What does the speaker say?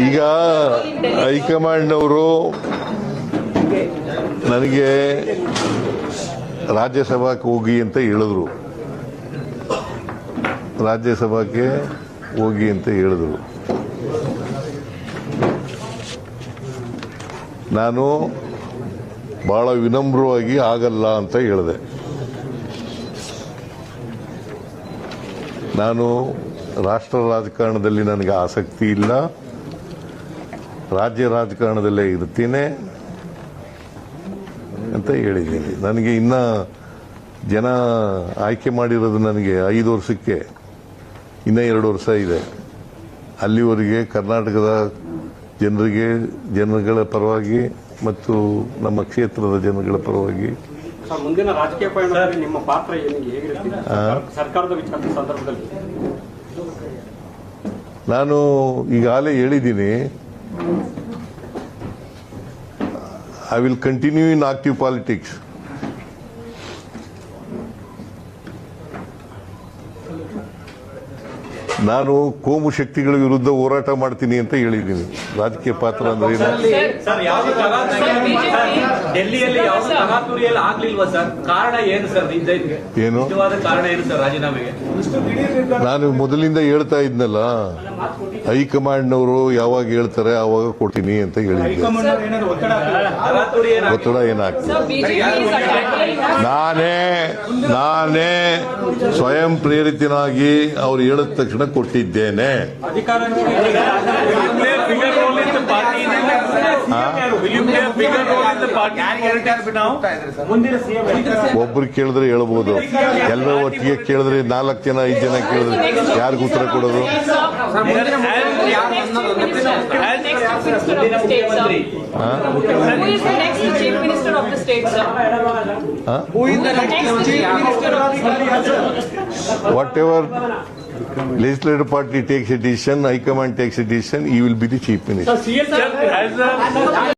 ಈಗ ಹೈಕಮಾಂಡ್ನವರು ನನಗೆ ರಾಜ್ಯಸಭಾಕ್ಕೆ ಹೋಗಿ ಅಂತ ಹೇಳಿದ್ರು. ರಾಜ್ಯಸಭಾಕ್ಕೆ ಹೋಗಿ ಅಂತ ಹೇಳಿದ್ರು. ನಾನು ಬಹಳ ವಿನಮ್ರವಾಗಿ ಆಗಲ್ಲ ಅಂತ ಹೇಳಿದೆ. ನಾನು ರಾಷ್ಟ್ರ ರಾಜಕಾರಣದಲ್ಲಿ ನನಗೆ ಆಸಕ್ತಿ ಇಲ್ಲ, ರಾಜ್ಯ ರಾಜಕಾರಣದಲ್ಲೇ ಇರ್ತೀನಿ ಅಂತ ಹೇಳಿದ್ದೀನಿ. ನನಗೆ ಇನ್ನ ಜನ ಆಯ್ಕೆ ಮಾಡಿರೋದು ನನಗೆ 5 ವರ್ಷಕ್ಕೆ, ಇನ್ನ 2 ವರ್ಷ ಇದೆ. ಅಲ್ಲಿವರೆಗೆ ಕರ್ನಾಟಕದ ಜನಗಳ ಪರವಾಗಿ ಮತ್ತು ನಮ್ಮ ಕ್ಷೇತ್ರದ ಜನಗಳ ಪರವಾಗಿ ಮುಂದಿನ ರಾಜಕೀಯ ಪಯಣದಲ್ಲಿ ನಿಮ್ಮ ಪಾತ್ರ ಹೇಗಿರುತ್ತೆ ಸರ್ಕಾರದ ಸಂದರ್ಭದಲ್ಲಿ? ನಾನು ಈಗಾಗಲೇ ಹೇಳಿದ್ದೀನಿ, I will continue in active politics. ನಾನು ಕೋಮು ಶಕ್ತಿಗಳ ವಿರುದ್ಧ ಹೋರಾಟ ಮಾಡ್ತೀನಿ ಅಂತ ಹೇಳಿದ್ದೀನಿ. ರಾಜಕೀಯ ಪಾತ್ರ ಅಂದ್ರೆ ಡೆಲ್ಲಿಯಲ್ಲಿ ಆಗ್ಲಿಲ್ವಾ ಸರ್? ಕಾರಣ ಏನು ಸರ್? ಏನು ಕಾರಣ ಏನು ಸರ್ ರಾಜೀನಾಮೆಗೆ? ನಾನು ಮೊದಲಿಂದ ಹೇಳ್ತಾ ಇದ್ನಲ್ಲ, ಹೈಕಮಾಂಡ್ನವರು ಯಾವಾಗ ಹೇಳ್ತಾರೆ ಆವಾಗ ಕೊಡ್ತೀನಿ ಅಂತ ಹೇಳಿದ್ದೆ. ಒತ್ತಡ ಏನಾಗ್ತದೆ? ನಾನೇ ಸ್ವಯಂ ಪ್ರೇರಿತನಾಗಿ ಅವ್ರು ಹೇಳಿದ ತಕ್ಷಣ ಕೊಟ್ಟಿದ್ದೇನೆ. ಒಬ್ರು ಕೇಳಿದ್ರೆ ಹೇಳ್ಬೋದು, ಎಲ್ಲರೂ ಒಟ್ಟಿಗೆ ಕೇಳಿದ್ರೆ 4 ಜನ 5 ಜನ ಕೇಳಿದ್ರೆ ಯಾರಿಗೂ ಉತ್ತರ ಕೊಡೋದು? Whatever legislative party takes a decision, High Command takes a decision, he will be the Chief Minister.